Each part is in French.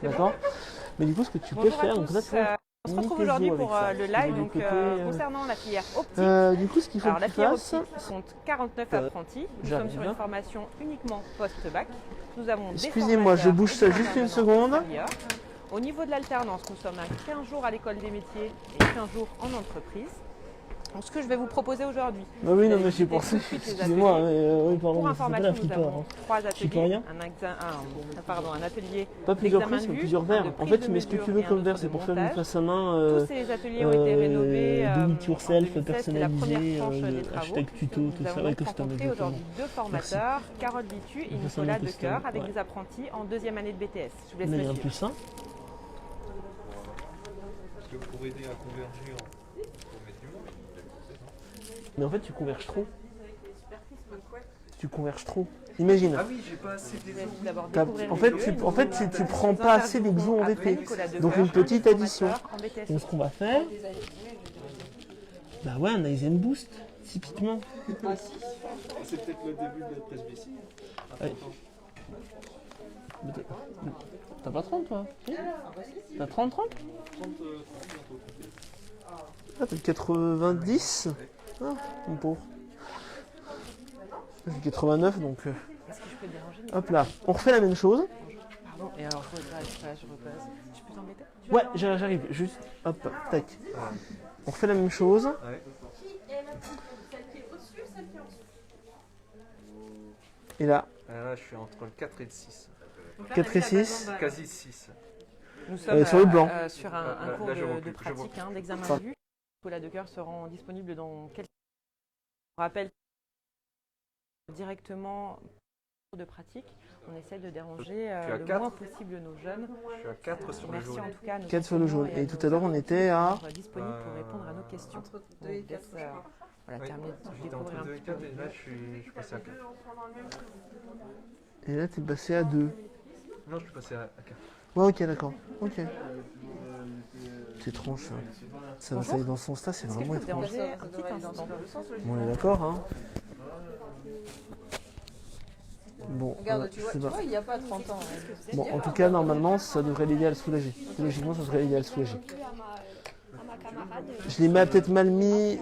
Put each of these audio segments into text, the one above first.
D'accord. Mais du coup, ce que tu peux Bonjour à faire, tous. donc là, tu vois, On se retrouve aujourd'hui pour le live donc, concernant la filière optique. du coup, ce qu'il faut Alors que la tu filière fasses, optique sont 49 apprentis. Nous sommes j'arrive sur là. une formation uniquement post-bac. Nous avons des Excusez-moi, je formateurs bouge et ça des juste une intervenants seconde. extérieurs. Au niveau de l'alternance, nous sommes à 15 jours à l'école des métiers et 15 jours en entreprise. Donc, ce que je vais vous proposer aujourd'hui, Ah oui, non, vous mais j'ai allez pensé, visiter tout de suite les excusez-moi, ateliers. oui, Donc, pardon, pour mais ça s'appelle information, un nous flipper. avons Hein. 3 J'y peux ateliers, rien. un atelier Pas plusieurs d'examen de prismes, vue, plusieurs un verres. de En prise fait, de tu mets ce que mesure tu veux et un comme autre verre, de c'est pour faire une montage. face à main. Tous ces ateliers ont été rénovés do it en yourself, 2016, c'était la première personnalisé, tranche des travaux. hashtag tuto, tout Nous ça, avons ouais, donc custom, rencontré exactement. aujourd'hui deux formateurs, Carole Bitu et Une Nicolas façon custom, Decoeur, avec ouais. des apprentis en deuxième année de BTS. Je vous laisse Là, il y a me un suivre. plus 1. Parce que pour aider à converger, faut mettre du monde, non? Mais en fait, tu converges trop. Tu converges trop. Imagine. Ah oui, j'ai pas assez Je vous laisse d'abord T'as- découvrir En les fait, lieux. tu prends pas assez d'exos en VP. Donc une petite addition. Donc ce qu'on va faire, bah ouais, un Aizen Boost, typiquement. C'est peut-être le début de la presbytie. Ouais. T'as pas 30 toi? T'as 30? 30 bientôt. Ah, t'as 90? Ah, mon pauvre. J'ai 89 donc. Est-ce que je peux te déranger? Hop là, on refait la même chose. Pardon, et alors je repasse. Je peux t'embêter? Ouais, j'arrive, juste. Hop, tac. On refait la même chose. Ouais. Et là, Là, je suis entre le 4 et le 6. 4 et 6. Quasi 6. Nous sommes sur le blanc. sur un Là, cours je vois de plus, je vois pratique, d'examen Enfin. de vue. Nicolas Decoeur seront disponibles dans quelques... Je rappelle directement de pratique. On essaie de déranger Tu as le 4. moins possible nos jeunes. Je suis à 4 sur le Merci jaune. en tout cas à nos 4 sur le jaune. enseignants Et à tout nos à l'heure, on apprentis était à. d'être disponibles pour répondre à nos questions. Entre On 2 et vous 4. laisse, voilà, Oui. terminer de J'étais découvrir entre un 2 et petit peu. 4 et là, je suis passé à 4. Et là, t'es passé à 2. Non, je suis passé à 4. Ouais, ok, d'accord. Ok. C'est étrange ça. Ça va aller dans ce sens-là, c'est Est-ce que je vraiment peux te étrange. déranger un petit instant? Bon, on est d'accord, hein. Bon, Regarde, tu je vois, sais pas. il n'y a pas 30 ans. Hein. Bon, en tout cas, normalement, ça devrait l'aider à le soulager. Logiquement, ça devrait l'aider à le soulager. À ma camarade. Je l'ai peut-être mal mis.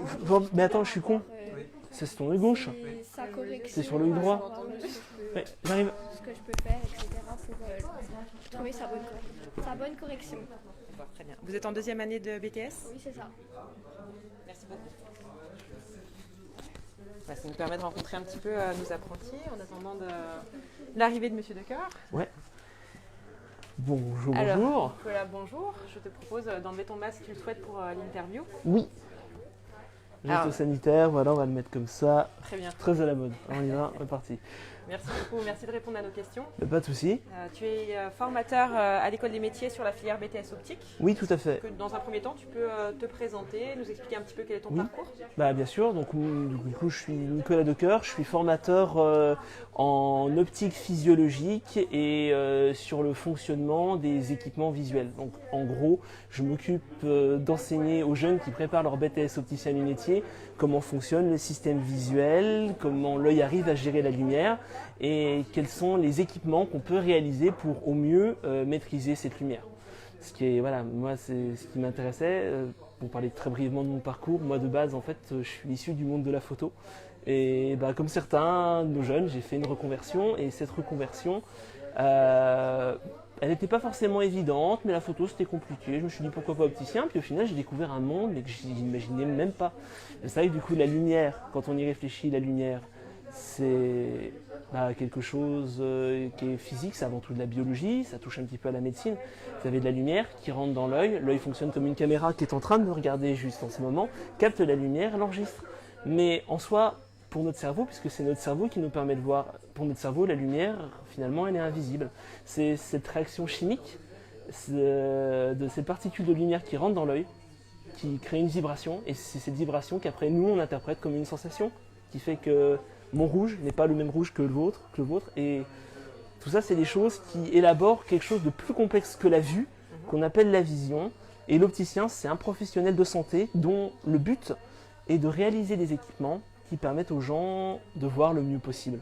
Mais attends, je suis con. C'est sur ton œil gauche. Sa correction. C'est sur l'œil droit. savoir, Ouais, j'arrive. ce que je peux faire, etc. pour trouver sa bonne correction. Très bien. Vous êtes en deuxième année de BTS? Oui, c'est ça. Merci beaucoup. Ça nous permet de rencontrer un petit peu nos apprentis en attendant l'arrivée de Monsieur Decoeur. Bonjour, Alors, bonjour. Nicolas, bonjour. Je te propose d'enlever ton masque si tu le souhaites pour l'interview. Oui. Geste Alors. sanitaire, voilà, on va le mettre comme ça. Très bien. Très à la mode. On y va, on est parti. Merci beaucoup. Merci de répondre à nos questions. Pas de souci. Tu es formateur à l'école des métiers sur la filière BTS optique. Oui, tout à fait. Dans un premier temps, tu peux te présenter, nous expliquer un petit peu quel est ton Oui. parcours. Bah bien sûr, donc du coup je suis Nicolas Decoeur, je suis formateur en optique physiologique et sur le fonctionnement des équipements visuels. Donc en gros, je m'occupe d'enseigner aux jeunes qui préparent leur BTS opticien lunetier comment fonctionne le système visuel, comment l'œil arrive à gérer la lumière et quels sont les équipements qu'on peut réaliser pour au mieux maîtriser cette lumière. Ce qui est, voilà, moi c'est ce qui m'intéressait. Pour parler très brièvement de mon parcours, moi de base en fait je suis issu du monde de la photo et bah, comme certains de nos jeunes j'ai fait une reconversion et cette reconversion elle n'était pas forcément évidente mais la photo c'était compliqué, je me suis dit pourquoi pas opticien puis au final j'ai découvert un monde mais que je n'imaginais même pas. Et c'est vrai que du coup la lumière, quand on y réfléchit, la lumière c'est quelque chose qui est physique, c'est avant tout de la biologie, ça touche un petit peu à la médecine. Vous avez de la lumière qui rentre dans l'œil, l'œil fonctionne comme une caméra qui est en train de me regarder juste en ce moment, capte la lumière, l'enregistre. Mais en soi, pour notre cerveau, puisque c'est notre cerveau qui nous permet de voir, pour notre cerveau, la lumière, finalement, elle est invisible. C'est cette réaction chimique de ces particules de lumière qui rentrent dans l'œil, qui crée une vibration, et c'est cette vibration qu'après nous, on interprète comme une sensation, qui fait que mon rouge n'est pas le même rouge que le vôtre, et tout ça, c'est des choses qui élaborent quelque chose de plus complexe que la vue, qu'on appelle la vision. Et l'opticien, c'est un professionnel de santé dont le but est de réaliser des équipements qui permettent aux gens de voir le mieux possible.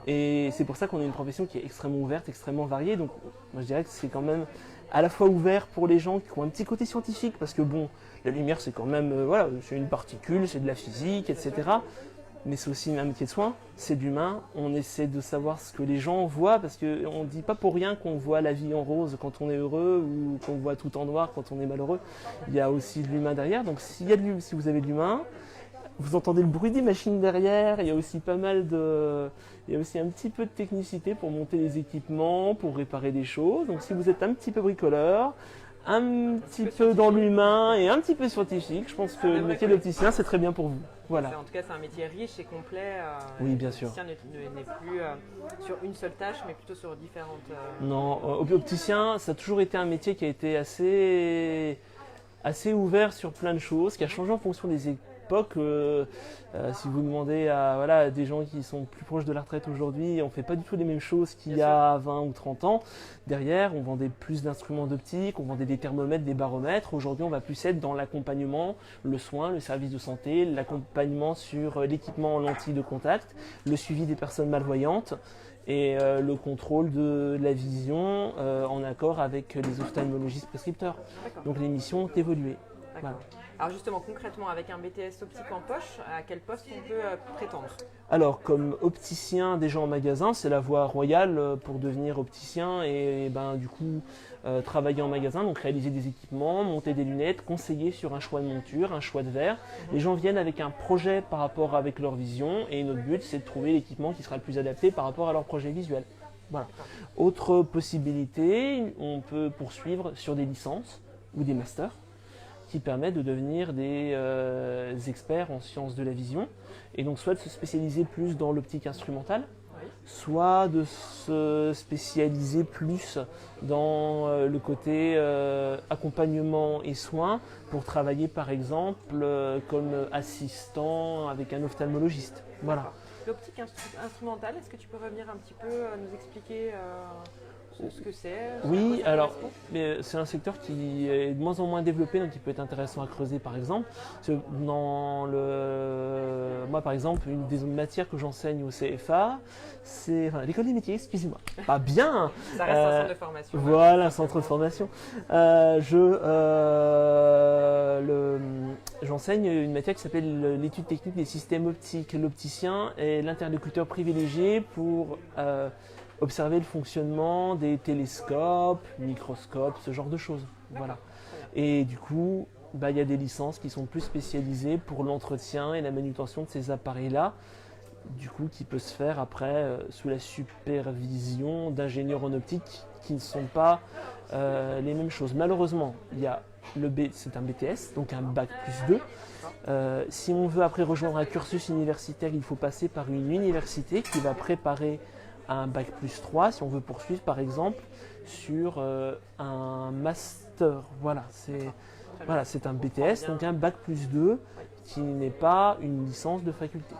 Et c'est pour ça qu'on a une profession qui est extrêmement ouverte, extrêmement variée. Donc, moi, je dirais que c'est quand même à la fois ouvert pour les gens qui ont un petit côté scientifique, parce que bon, la lumière c'est quand même, voilà, c'est une particule, c'est de la physique, etc. Mais c'est aussi un métier de soin, c'est de l'humain. On essaie de savoir ce que les gens voient, parce qu'on ne dit pas pour rien qu'on voit la vie en rose quand on est heureux ou qu'on voit tout en noir quand on est malheureux. Il y a aussi de l'humain derrière. Donc si vous avez de l'humain, vous entendez le bruit des machines derrière, il y a aussi il y a aussi un petit peu de technicité pour monter les équipements, pour réparer des choses. Donc si vous êtes un petit peu bricoleur, un petit peu dans l'humain et un petit peu scientifique, je pense que le métier d'opticien c'est très bien pour vous. Voilà. En tout cas, c'est un métier riche et complet. Oui, bien sûr. L'opticien n'est plus sur une seule tâche, mais plutôt sur différentes. Non, opticien, ça a toujours été un métier qui a été assez ouvert sur plein de choses, qui a changé en fonction des époques. Si vous demandez à des gens qui sont plus proches de la retraite aujourd'hui, on ne fait pas du tout les mêmes choses qu'il y a 20 ou 30 ans. Derrière, on vendait plus d'instruments d'optique, on vendait des thermomètres, des baromètres. Aujourd'hui, on va plus être dans l'accompagnement, le soin, le service de santé, l'accompagnement sur l'équipement en lentilles de contact, le suivi des personnes malvoyantes et le contrôle de la vision en accord avec les ophtalmologistes prescripteurs. Donc les missions ont évolué. Voilà. Alors justement, concrètement, avec un BTS optique en poche, à quel poste on peut prétendre? Alors, comme opticien déjà en magasin, c'est la voie royale pour devenir opticien et du coup travailler en magasin, donc réaliser des équipements, monter des lunettes, conseiller sur un choix de monture, un choix de verre. Les gens viennent avec un projet par rapport avec leur vision et notre but c'est de trouver l'équipement qui sera le plus adapté par rapport à leur projet visuel. Voilà. Autre possibilité, on peut poursuivre sur des licences ou des masters qui permettent de devenir des experts en sciences de la vision et donc soit de se spécialiser plus dans l'optique instrumentale, soit de se spécialiser plus dans le côté accompagnement et soins pour travailler par exemple comme assistant avec un ophtalmologiste. Voilà. L'optique instrumentale, est-ce que tu peux revenir un petit peu nous expliquer ce que c'est? Oui, alors c'est un secteur qui est de moins en moins développé, donc qui peut être intéressant à creuser par exemple. Moi par exemple, une des matières que j'enseigne au CFA, c'est l'école des métiers, excusez-moi. Pas bien. Ça reste un centre de formation. Voilà, un centre de formation. J'enseigne une matière qui s'appelle l'étude technique des systèmes optiques. L'opticien est l'interlocuteur privilégié pour observer le fonctionnement des télescopes, microscopes, ce genre de choses. Voilà. Et du coup, il y a des licences qui sont plus spécialisées pour l'entretien et la manutention de ces appareils-là, du coup, qui peut se faire après sous la supervision d'ingénieurs en optique qui ne sont pas les mêmes choses. Malheureusement, c'est un BTS, donc un bac plus 2. Si on veut après rejoindre un cursus universitaire, il faut passer par une université qui va préparer un bac plus 3 si on veut poursuivre par exemple sur un master. Voilà, c'est un BTS, donc un bac plus 2 qui n'est pas une licence de faculté.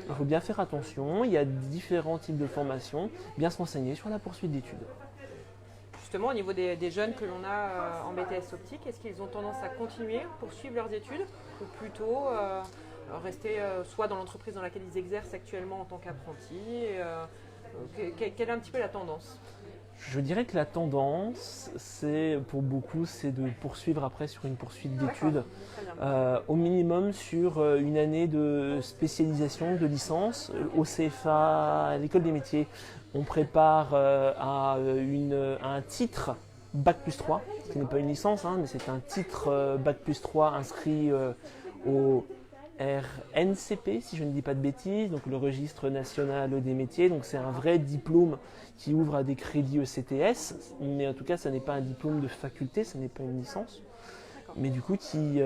Il faut bien faire attention, il y a différents types de formations, bien se renseigner sur la poursuite d'études. Justement, au niveau des jeunes que l'on a en BTS optique, est-ce qu'ils ont tendance à continuer, poursuivre leurs études ou plutôt rester soit dans l'entreprise dans laquelle ils exercent actuellement en tant qu'apprentis? Quelle est un petit peu la tendance? Je dirais que la tendance, pour beaucoup, c'est de poursuivre après sur une poursuite d'études, au minimum sur une année de spécialisation, de licence. Au CFA, à l'école des métiers, on prépare à un titre Bac plus 3, ce qui n'est pas une licence, mais c'est un titre Bac plus 3 inscrit au RNCP, si je ne dis pas de bêtises, donc le registre national des métiers. Donc c'est un vrai diplôme qui ouvre à des crédits ECTS, mais en tout cas ça n'est pas un diplôme de faculté, ça n'est pas une licence, mais du coup qui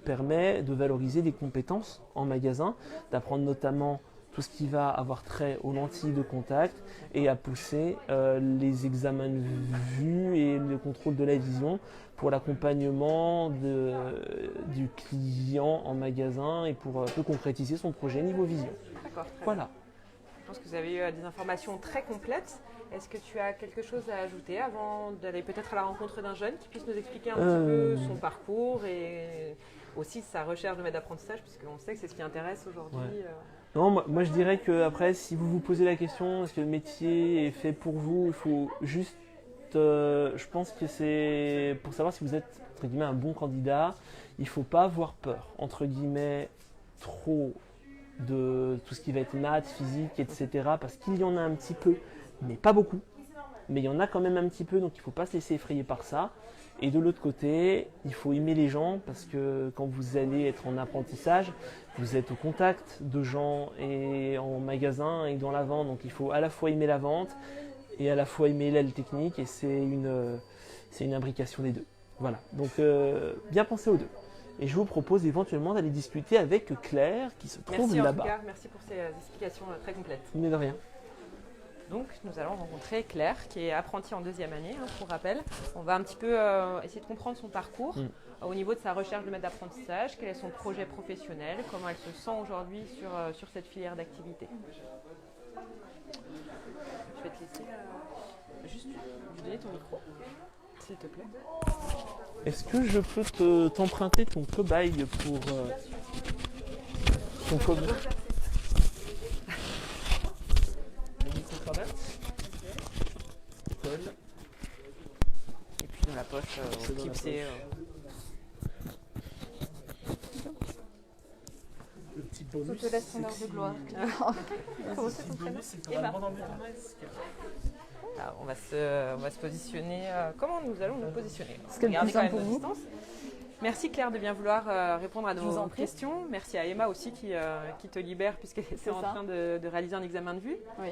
permet de valoriser des compétences en magasin, d'apprendre notamment tout ce qui va avoir trait aux lentilles de contact et à pousser les examens de vue et le contrôle de la vision pour l'accompagnement du client en magasin et pour un peu concrétiser son projet niveau vision. D'accord. Voilà. Je pense que vous avez eu des informations très complètes. Est-ce que tu as quelque chose à ajouter avant d'aller peut-être à la rencontre d'un jeune qui puisse nous expliquer un petit peu son parcours et aussi sa recherche de maître d'apprentissage, puisqu'on sait que c'est ce qui intéresse aujourd'hui. Ouais. Non, moi je dirais que après, si vous vous posez la question, est-ce que le métier est fait pour vous, il faut juste je pense que c'est pour savoir si vous êtes entre guillemets un bon candidat, il ne faut pas avoir peur, entre guillemets, trop de tout ce qui va être maths, physique, etc. Parce qu'il y en a un petit peu, mais pas beaucoup. Mais il y en a quand même un petit peu, donc il ne faut pas se laisser effrayer par ça. Et de l'autre côté, il faut aimer les gens parce que quand vous allez être en apprentissage, vous êtes au contact de gens et en magasin et dans la vente. Donc il faut à la fois aimer la vente et à la fois aimer l'aile technique et c'est une imbrication des deux. Voilà, donc bien penser aux deux. Et je vous propose éventuellement d'aller discuter avec Claire qui se trouve Merci en tout là-bas. cas, merci pour ces explications très complètes. Mais de rien. Donc nous allons rencontrer Claire qui est apprentie en 2e année, pour rappel. On va un petit peu essayer de comprendre son parcours au niveau de sa recherche de maître d'apprentissage, quel est son projet professionnel, comment elle se sent aujourd'hui sur cette filière d'activité. Je vais te laisser juste lui donner ton micro, s'il te plaît. Est-ce que je peux t'emprunter ton cobaye pour ton cobaye? Le micro-cravate. Colle. Et puis dans la poche, C'est dans la clipsé. Le petit Je bonus. te laisse ton heure de gloire. Comment c'est ton prénom? C'est dans la bande ambulancière. Alors, on va se positionner. Comment nous allons nous positionner? Ce qui est le Regardez plus quand simple même pour nos vous. distances. Merci Claire de bien vouloir répondre à Je vous nos en prie. questions. Merci à Emma aussi qui te libère puisqu'elle est en ça. train de réaliser un examen de vue. Oui.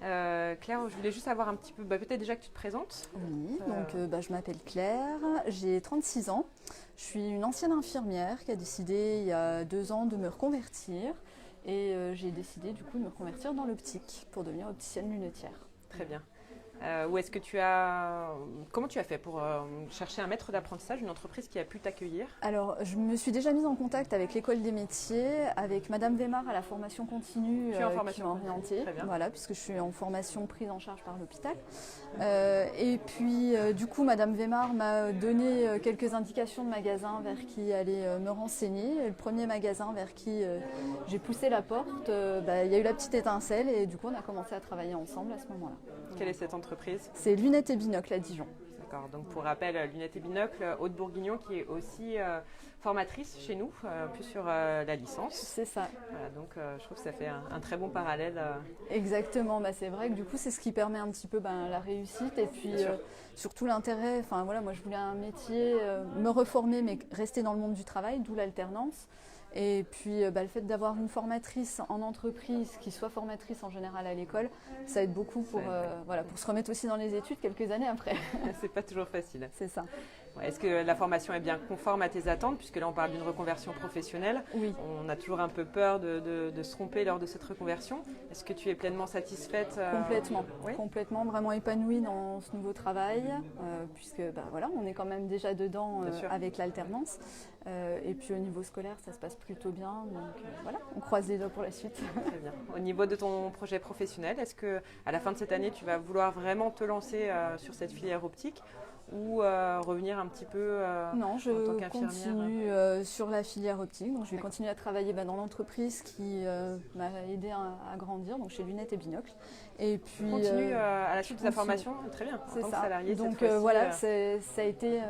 Claire, je voulais juste savoir un petit peu, peut-être déjà que tu te présentes. Oui, donc je m'appelle Claire, j'ai 36 ans. Je suis une ancienne infirmière qui a décidé il y a 2 ans de me reconvertir. Et j'ai décidé du coup de me reconvertir dans l'optique pour devenir opticienne lunetière. Très bien. Comment tu as fait pour chercher un maître d'apprentissage, une entreprise qui a pu t'accueillir? Alors, je me suis déjà mise en contact avec l'école des métiers, avec Madame Weimar à la formation continue Tu es en qui formation m'a continue, orientée. très bien. Voilà, puisque je suis en formation prise en charge par l'hôpital. Et puis, du coup, Madame Weimar m'a donné quelques indications de magasins vers qui aller me renseigner. Et le premier magasin vers qui j'ai poussé la porte, il y a eu la petite étincelle et du coup, on a commencé à travailler ensemble à ce moment-là. Quelle est cette entreprise? C'est Lunettes et Binocles à Dijon. D'accord, donc pour rappel, Lunettes et Binocles, Aude Bourguignon qui est aussi formatrice chez nous, plus sur la licence. C'est ça. Voilà, donc je trouve que ça fait un très bon parallèle. Exactement, c'est vrai que du coup c'est ce qui permet un petit peu la réussite et puis surtout l'intérêt. Enfin voilà, moi je voulais un métier, me reformer mais rester dans le monde du travail, d'où l'alternance. Et puis le fait d'avoir une formatrice en entreprise qui soit formatrice en général à l'école, ça aide beaucoup pour se remettre aussi dans les études quelques années après. C'est pas toujours facile. C'est ça. Ouais, est-ce que la formation est bien conforme à tes attentes? Puisque là on parle d'une reconversion professionnelle. Oui. On a toujours un peu peur de se tromper lors de cette reconversion. Est-ce que tu es pleinement satisfaite? Complètement, Oui. complètement, vraiment épanouie dans ce nouveau travail, puisque on est quand même déjà dedans Bien sûr. avec l'alternance. Et puis au niveau scolaire, ça se passe plutôt bien. Donc voilà, on croise les doigts pour la suite. Très bien. Au niveau de ton projet professionnel, est-ce que à la fin de cette année, tu vas vouloir vraiment te lancer sur cette filière optique ou revenir un petit peu Non, je en tant qu'infirmière? continue sur la filière optique. Donc je vais D'accord. continuer à travailler dans l'entreprise qui m'a aidé à grandir, donc chez Lunettes et Binocles. Et puis Continue à la suite de ta continue. formation, très bien, en C'est tant que ça. salarié. Donc cette fois-ci, ça a été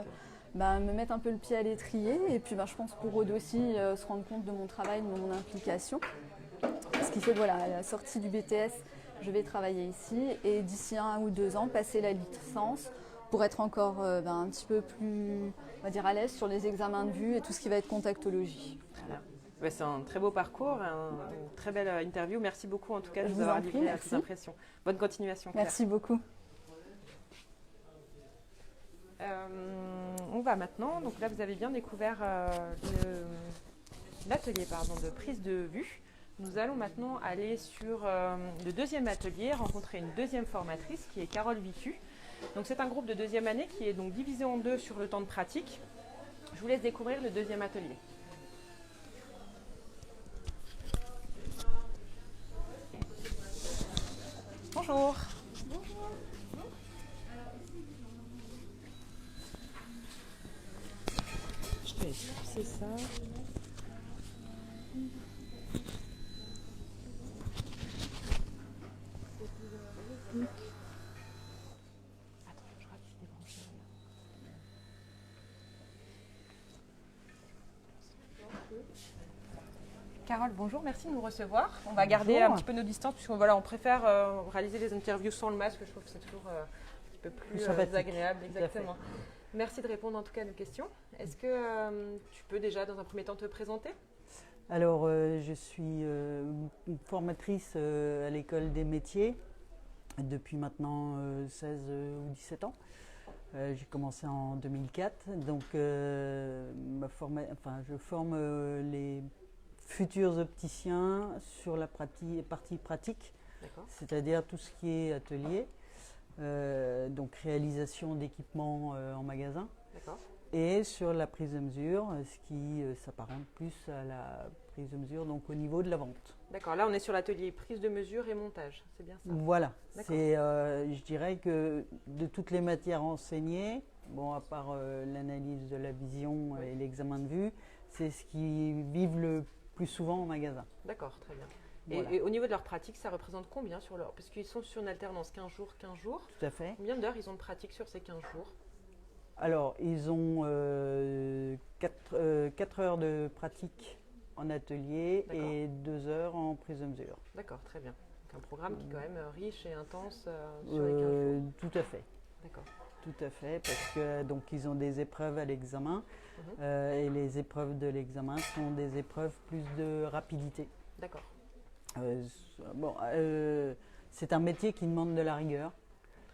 me mettre un peu le pied à l'étrier et puis je pense pour Aude aussi se rendre compte de mon travail, de mon implication. Ce qui fait que à la sortie du BTS, je vais travailler ici et d'ici 1 ou 2 ans, passer la licence pour être encore un petit peu plus, on va dire, à l'aise sur les examens de vue et tout ce qui va être contactologie. Voilà. c'est un très beau parcours, une très belle interview. Merci beaucoup en tout cas de Je nous vous avoir en prie, livré merci. tes impressions. Bonne continuation, Claire. Merci beaucoup. On va maintenant, donc là vous avez bien découvert l'atelier de prise de vue. Nous allons maintenant aller sur le deuxième atelier, rencontrer une deuxième formatrice qui est Carole Vitu. Donc c'est un groupe de 2e année qui est donc divisé en 2 sur le temps de pratique. Je vous laisse découvrir le deuxième atelier. Bonjour. Je te laisse pousser ça. Attends, je rappuie. Carole, bonjour, merci de nous recevoir. On va garder un petit peu nos distances puisqu'on voilà, on préfère réaliser les interviews sans le masque. Je trouve que c'est toujours un petit peu plus agréable. Exactement. Merci de répondre en tout cas à nos questions. Est-ce que tu peux déjà dans un premier temps te présenter? Alors, je suis formatrice à l'école des métiers depuis maintenant 16 ou 17 ans. J'ai commencé en 2004, donc je forme les futurs opticiens sur la partie pratique, c'est-à-dire tout ce qui est atelier, donc réalisation d'équipements en magasin, et sur la prise de mesure, ce qui s'apparente plus à la prise de mesure donc au niveau de la vente. D'accord, là on est sur l'atelier prise de mesure et montage, c'est bien ça? Voilà, je dirais que de toutes les matières enseignées, bon, à part l'analyse de la vision et l'examen de vue, c'est ce qui vivent le plus souvent en magasin. D'accord, très bien. Voilà. Et au niveau de leur pratique, ça représente combien sur leur... Parce qu'ils sont sur une alternance 15 jours, 15 jours. Tout à fait. Combien d'heures ils ont de pratique sur ces 15 jours? Alors, ils ont 4 heures de pratique en atelier et 2 heures en prise de mesure. D'accord, très bien. Donc un programme qui est quand même riche et intense sur les 15 jours. Tout à fait. D'accord. Tout à fait, parce que donc ils ont des épreuves à l'examen et les épreuves de l'examen sont des épreuves plus de rapidité. D'accord. C'est un métier qui demande de la rigueur,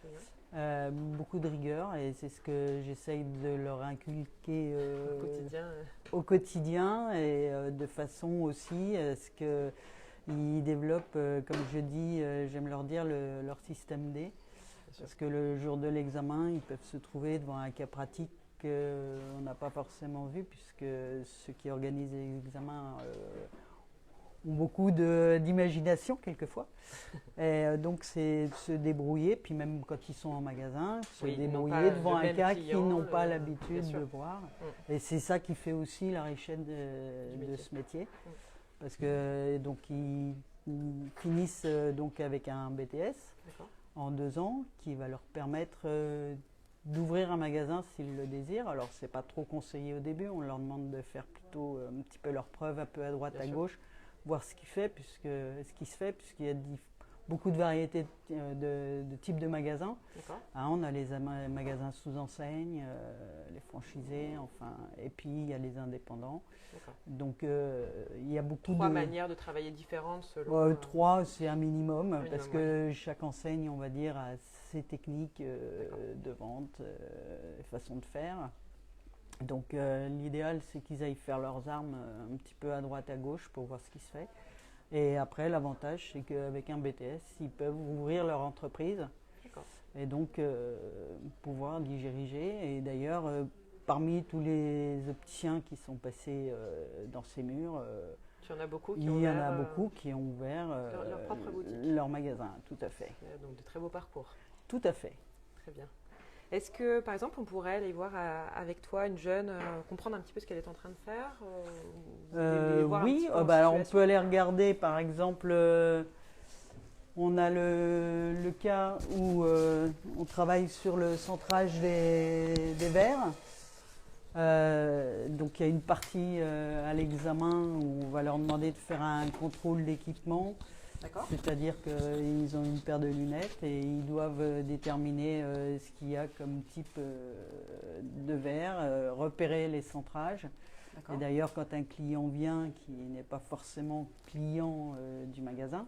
Très bien. beaucoup de rigueur, et c'est ce que j'essaye de leur inculquer Au au quotidien et de façon aussi à ce qu'ils développent, comme je dis, j'aime leur dire, leur système D. Parce que le jour de l'examen, ils peuvent se trouver devant un cas pratique qu'on n'a pas forcément vu, puisque ceux qui organisent les examens ont beaucoup d'imagination quelquefois. Et donc c'est de se débrouiller, puis même quand ils sont en magasin, se débrouiller devant un cas qu'ils n'ont pas l'habitude de voir. Et c'est ça qui fait aussi la richesse de ce métier. Parce que donc ils finissent donc avec un BTS en 2 ans, qui va leur permettre d'ouvrir un magasin s'ils le désirent. Alors c'est pas trop conseillé au début, on leur demande de faire plutôt un petit peu leurs preuves, un peu à droite, à gauche, voir ce qui se fait, puisqu'il y a beaucoup de variétés de types de magasins. On a les magasins sous enseigne, les franchisés, enfin, et puis il y a les indépendants. Donc il y a beaucoup 3 manières de travailler différentes selon... 3, c'est un minimum, parce que chaque enseigne, on va dire, a ses techniques de vente, façon de faire. Donc l'idéal, c'est qu'ils aillent faire leurs armes un petit peu à droite, à gauche pour voir ce qui se fait. Et après, l'avantage, c'est qu'avec un BTS, ils peuvent ouvrir leur entreprise et donc pouvoir diriger. Et d'ailleurs, parmi tous les opticiens qui sont passés dans ces murs, il y en a beaucoup qui ont ouvert leur propre boutique, leur magasin, tout à fait. Donc de très beaux parcours. Tout à fait. Très bien. Est-ce que, par exemple, on pourrait aller voir avec toi une jeune, comprendre un petit peu ce qu'elle est en train de faire Oui, alors on peut aller regarder, par exemple, on a le cas où on travaille sur le centrage des verres. Donc il y a une partie à l'examen où on va leur demander de faire un contrôle d'équipement. C'est-à-dire qu'ils ont une paire de lunettes et ils doivent déterminer ce qu'il y a comme type de verre, repérer les centrages. Et d'ailleurs, quand un client vient qui n'est pas forcément client du magasin,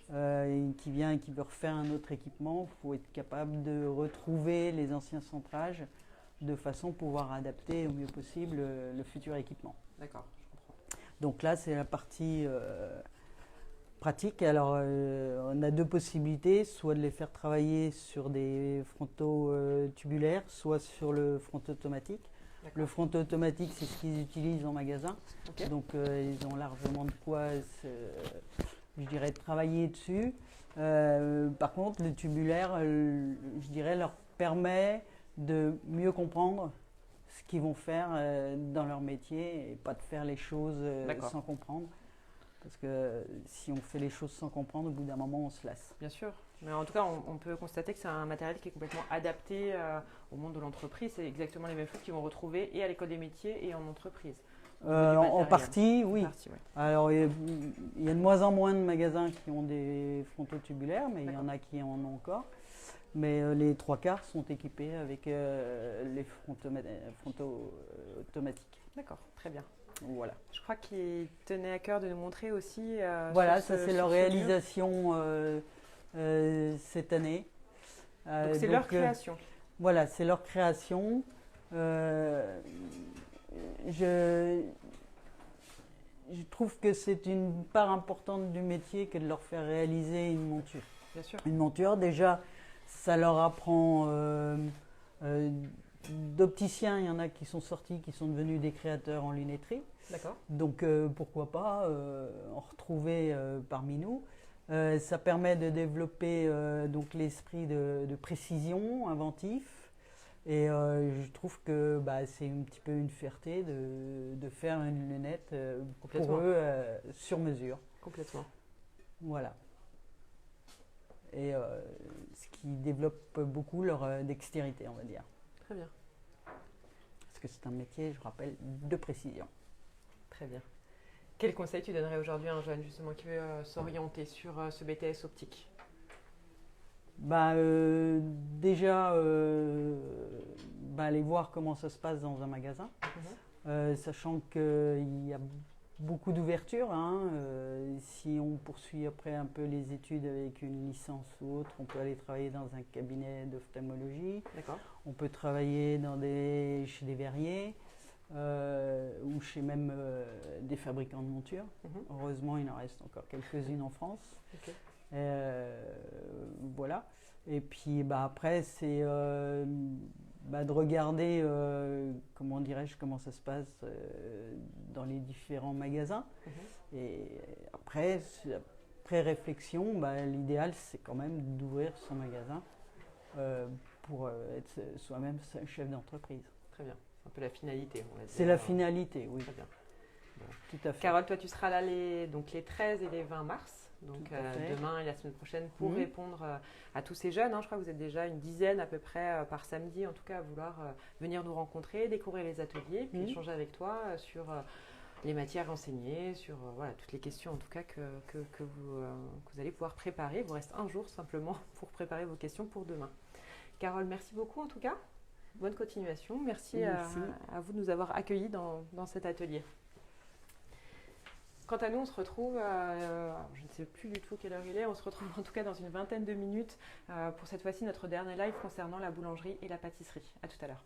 qui vient et qui veut refaire un autre équipement, il faut être capable de retrouver les anciens centrages de façon à pouvoir adapter au mieux possible le futur équipement. D'accord, je comprends. Donc là, c'est la partie pratique. Alors, on a 2 possibilités, soit de les faire travailler sur des frontaux tubulaires, soit sur le frontal automatique. Le frontal automatique, c'est ce qu'ils utilisent en magasin. Donc, ils ont largement de quoi, je dirais, travailler dessus. Par contre, le tubulaire, je dirais, leur permet de mieux comprendre ce qu'ils vont faire dans leur métier et pas de faire les choses sans comprendre. Parce que si on fait les choses sans comprendre, au bout d'un moment, on se lasse. Bien sûr. Mais en tout cas, on peut constater que c'est un matériel qui est complètement adapté au monde de l'entreprise. C'est exactement les mêmes choses qu'ils vont retrouver et à l'école des métiers et en entreprise. Du matériel. En partie, oui. En partie, ouais. Alors, il y a de moins en moins de magasins qui ont des frontaux tubulaires, mais il y en D'accord. a qui en ont encore. Mais les trois quarts sont équipés avec les frontaux automatiques. D'accord, très bien. Voilà. Je crois qu'il tenait à cœur de nous montrer aussi. Voilà, sur ça ce- c'est sur leur ce lieu. réalisation cette année. Donc c'est leur création. Voilà, c'est leur création. Je trouve que c'est une part importante du métier que de leur faire réaliser une monture. Bien sûr. Une monture, déjà, ça leur apprend d'opticiens, il y en a qui sont sortis, qui sont devenus des créateurs en lunetterie. D'accord. Donc pourquoi pas en retrouver parmi nous. Ça permet de développer donc l'esprit de précision, inventif. Et je trouve que c'est un petit peu une fierté de faire une lunette Complètement. pour eux sur mesure. Complètement. Voilà. Et ce qui développe beaucoup leur dextérité, on va dire. Très bien. Parce que c'est un métier, je rappelle, de précision. Très bien. Quel conseil tu donnerais aujourd'hui à un jeune justement qui veut s'orienter sur ce BTS optique? Déjà, aller voir comment ça se passe dans un magasin, sachant qu'il y a beaucoup d'ouverture. Si on poursuit après un peu les études avec une licence ou autre, on peut aller travailler dans un cabinet d'ophtalmologie. D'accord. On peut travailler chez des verriers ou chez même des fabricants de montures. Heureusement, il en reste encore quelques-unes en France. Ok. Voilà. Et puis après, c'est de regarder comment dirais-je, comment ça se passe dans les différents magasins. Et après réflexion, l'idéal c'est quand même d'ouvrir son magasin pour être soi-même chef d'entreprise. Très bien. C'est un peu la finalité, on va dire. C'est la finalité, oui. Très bien. Tout à fait. Carole, toi tu seras là les 13 et les 20 mars. Donc Tout à fait. demain et la semaine prochaine pour répondre à tous ces jeunes. Je crois que vous êtes déjà une dizaine à peu près par samedi, en tout cas à vouloir venir nous rencontrer, découvrir les ateliers, puis échanger avec toi sur les matières enseignées, sur toutes les questions en tout cas que vous allez pouvoir préparer. Il vous reste un jour simplement pour préparer vos questions pour demain. Carole, merci beaucoup en tout cas. Bonne continuation. Merci. À vous de nous avoir accueillis dans cet atelier. Quant à nous, on se retrouve, je ne sais plus du tout quelle heure il est, on se retrouve en tout cas dans une vingtaine de minutes pour cette fois-ci notre dernier live concernant la boulangerie et la pâtisserie. À tout à l'heure.